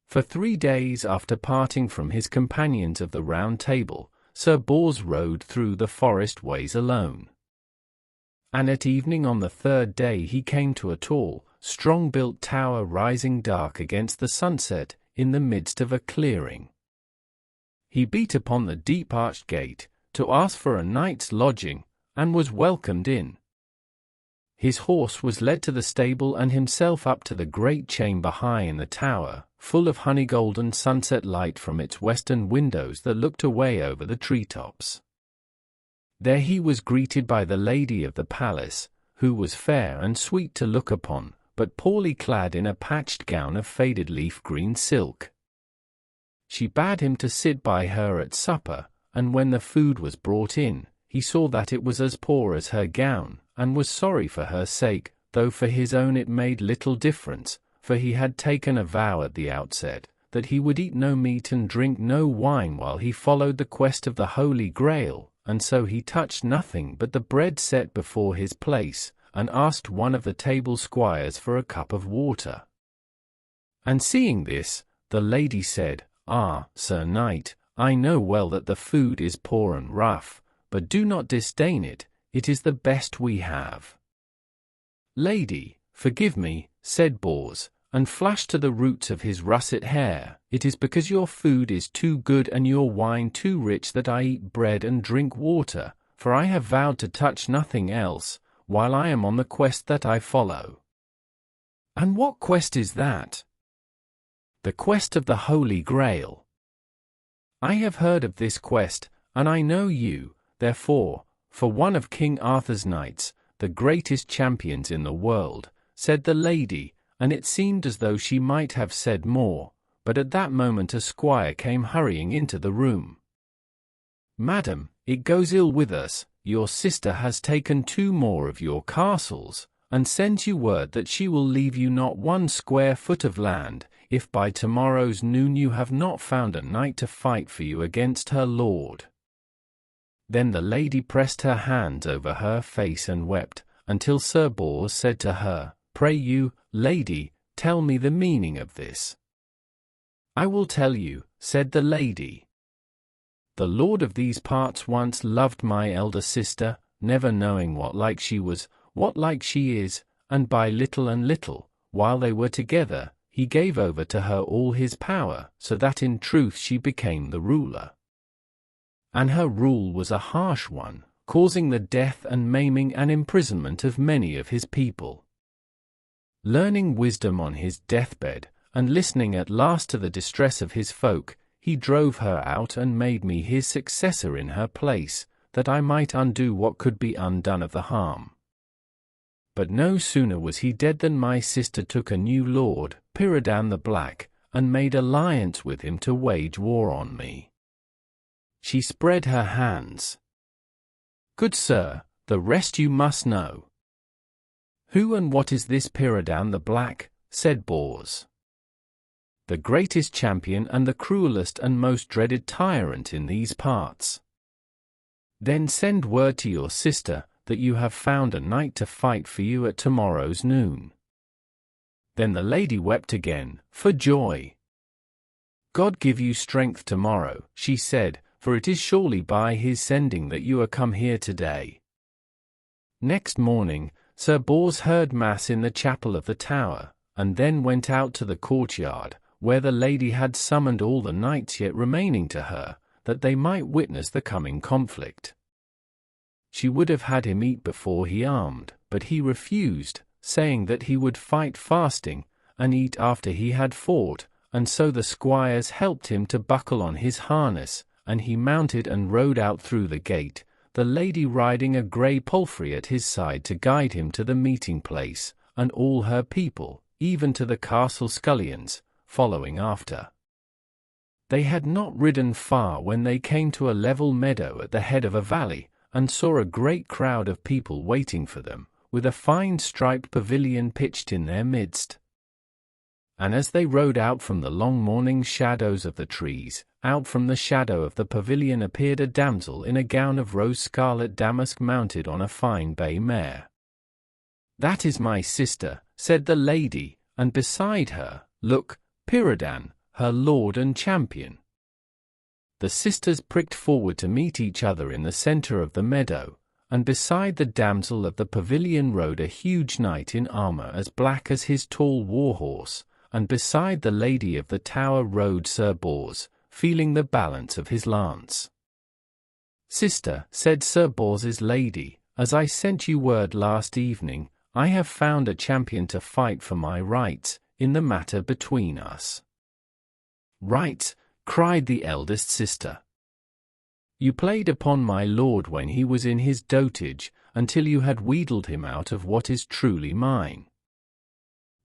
For 3 days after parting from his companions of the Round Table, Sir Bors rode through the forest ways alone. And at evening on the 3rd day he came to a tall, strong-built tower rising dark against the sunset, in the midst of a clearing. He beat upon the deep arched gate, to ask for a night's lodging, and was welcomed in. His horse was led to the stable and himself up to the great chamber high in the tower, full of honey-golden sunset light from its western windows that looked away over the treetops. There he was greeted by the lady of the palace, who was fair and sweet to look upon, but poorly clad in a patched gown of faded leaf-green silk. She bade him to sit by her at supper, and when the food was brought in, he saw that it was as poor as her gown, and was sorry for her sake, though for his own it made little difference, for he had taken a vow at the outset, that he would eat no meat and drink no wine while he followed the quest of the Holy Grail, and so he touched nothing but the bread set before his place, and asked one of the table squires for a cup of water. And seeing this, the lady said, "Ah, Sir Knight, I know well that the food is poor and rough, but do not disdain it, it is the best we have." "Lady, forgive me," said Bors, and flashed to the roots of his russet hair, "it is because your food is too good and your wine too rich that I eat bread and drink water, for I have vowed to touch nothing else, while I am on the quest that I follow." "And what quest is that?" "The quest of the Holy Grail." "I have heard of this quest, and I know you, therefore, for one of King Arthur's knights, the greatest champions in the world," said the lady, and it seemed as though she might have said more, but at that moment a squire came hurrying into the room. "Madam, it goes ill with us, your sister has taken 2 more of your castles, and sends you word that she will leave you not 1 square foot of land, if by tomorrow's noon you have not found a knight to fight for you against her lord." Then the lady pressed her hands over her face and wept, until Sir Bors said to her, "Pray you, lady, tell me the meaning of this." "I will tell you," said the lady. "The lord of these parts once loved my elder sister, never knowing what like she was, what like she is, and by little and little, while they were together, he gave over to her all his power, so that in truth she became the ruler. And her rule was a harsh one, causing the death and maiming and imprisonment of many of his people. Learning wisdom on his deathbed, and listening at last to the distress of his folk, he drove her out and made me his successor in her place, that I might undo what could be undone of the harm. But no sooner was he dead than my sister took a new lord, Piradan the Black, and made alliance with him to wage war on me." She spread her hands. "Good sir, the rest you must know." "Who and what is this Piradan the Black?" said Bors. "The greatest champion and the cruelest and most dreaded tyrant in these parts." "Then send word to your sister that you have found a knight to fight for you at tomorrow's noon." Then the lady wept again, for joy. "God give you strength tomorrow," she said, "for it is surely by his sending that you are come here today." Next morning, Sir Bors heard mass in the chapel of the tower, and then went out to the courtyard, where the lady had summoned all the knights yet remaining to her, that they might witness the coming conflict. She would have had him eat before he armed, but he refused, saying that he would fight fasting, and eat after he had fought, and so the squires helped him to buckle on his harness, and he mounted and rode out through the gate, the lady riding a grey palfrey at his side to guide him to the meeting place, and all her people, even to the castle scullions, following after. They had not ridden far when they came to a level meadow at the head of a valley, and saw a great crowd of people waiting for them, with a fine striped pavilion pitched in their midst. And as they rode out from the long morning shadows of the trees, out from the shadow of the pavilion appeared a damsel in a gown of rose-scarlet damask mounted on a fine bay mare. "That is my sister," said the lady, "and beside her, look, Piradan, her lord and champion. The sisters pricked forward to meet each other in the center of the meadow, and beside the damsel of the pavilion rode a huge knight in armor as black as his tall war-horse, and beside the lady of the tower rode Sir Bors, feeling the balance of his lance. "Sister," said Sir Bors's lady, "as I sent you word last evening, I have found a champion to fight for my rights in the matter between us." "Rights!" cried the eldest sister. "You played upon my lord when he was in his dotage, until you had wheedled him out of what is truly mine.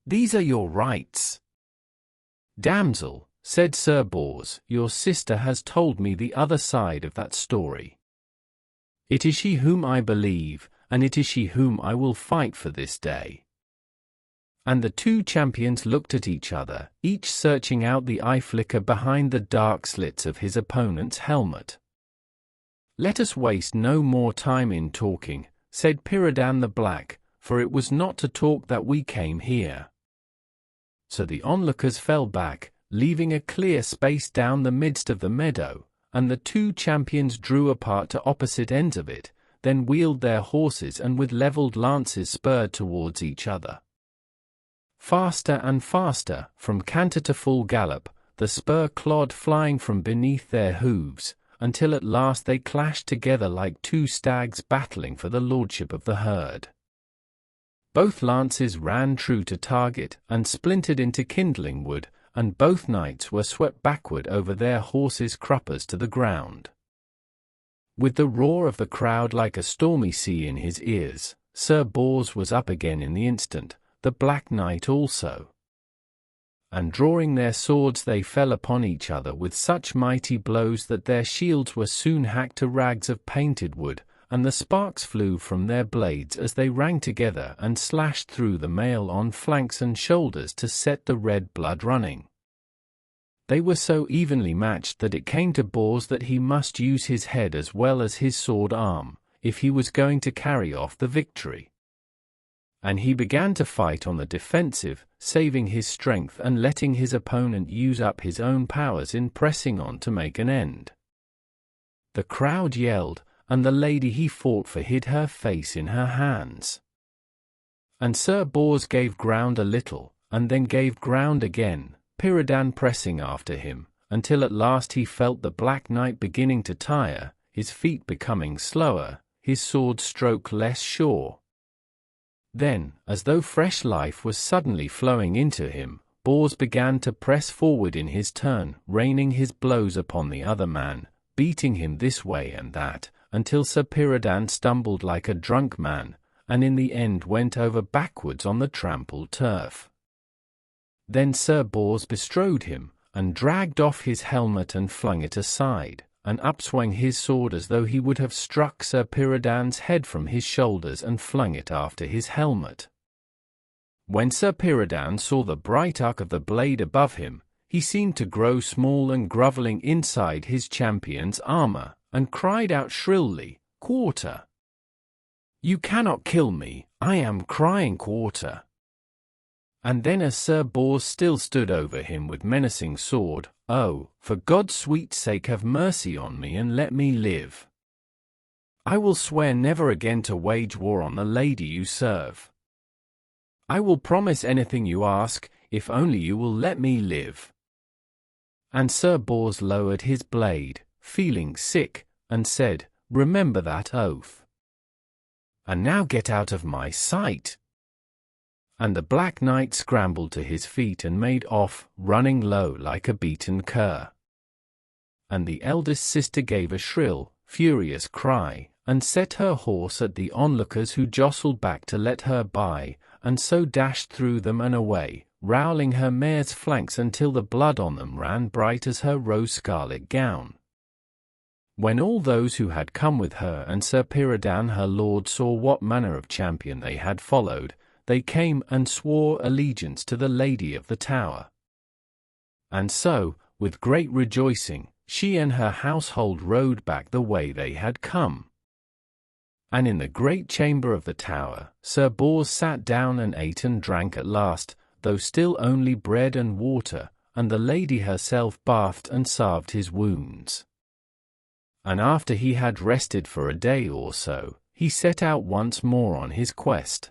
These are your rights." "Damsel," said Sir Bors, "your sister has told me the other side of that story. It is she whom I believe, and it is she whom I will fight for this day." And the two champions looked at each other, each searching out the eye flicker behind the dark slits of his opponent's helmet. "Let us waste no more time in talking," said Piradan the Black, "for it was not to talk that we came here." So the onlookers fell back, leaving a clear space down the midst of the meadow, and the two champions drew apart to opposite ends of it, then wheeled their horses and with leveled lances spurred towards each other. Faster and faster, from canter to full gallop, the spur clod flying from beneath their hooves, until at last they clashed together like two stags battling for the lordship of the herd. Both lances ran true to target and splintered into kindling wood, and both knights were swept backward over their horses' cruppers to the ground. With the roar of the crowd like a stormy sea in his ears, Sir Bors was up again in the instant, the Black Knight also. And drawing their swords they fell upon each other with such mighty blows that their shields were soon hacked to rags of painted wood, and the sparks flew from their blades as they rang together and slashed through the mail on flanks and shoulders to set the red blood running. They were so evenly matched that it came to Bors that he must use his head as well as his sword arm, if he was going to carry off the victory. And he began to fight on the defensive, saving his strength and letting his opponent use up his own powers in pressing on to make an end. The crowd yelled, and the lady he fought for hid her face in her hands. And Sir Bors gave ground a little, and then gave ground again, Piradan pressing after him, until at last he felt the Black Knight beginning to tire, his feet becoming slower, his sword stroke less sure. Then, as though fresh life was suddenly flowing into him, Bors began to press forward in his turn, raining his blows upon the other man, beating him this way and that, until Sir Piradan stumbled like a drunk man, and in the end went over backwards on the trampled turf. Then Sir Bors bestrode him, and dragged off his helmet and flung it aside, and upswung his sword as though he would have struck Sir Piradan's head from his shoulders and flung it after his helmet. When Sir Piradan saw the bright arc of the blade above him, he seemed to grow small and grovelling inside his champion's armor, and cried out shrilly, "Quarter! You cannot kill me, I am crying quarter!" And then as Sir Bors still stood over him with menacing sword, "Oh, for God's sweet sake have mercy on me and let me live. I will swear never again to wage war on the lady you serve. I will promise anything you ask, if only you will let me live." And Sir Bors lowered his blade, feeling sick, and said, "Remember that oath. And now get out of my sight." And the Black Knight scrambled to his feet and made off, running low like a beaten cur. And the eldest sister gave a shrill, furious cry, and set her horse at the onlookers who jostled back to let her by, and so dashed through them and away, rowling her mare's flanks until the blood on them ran bright as her rose-scarlet gown. When all those who had come with her and Sir Piradan her lord saw what manner of champion they had followed, they came and swore allegiance to the Lady of the Tower. And so, with great rejoicing, she and her household rode back the way they had come. And in the great chamber of the tower, Sir Bors sat down and ate and drank at last, though still only bread and water, and the lady herself bathed and salved his wounds. And after he had rested for a day or so, he set out once more on his quest.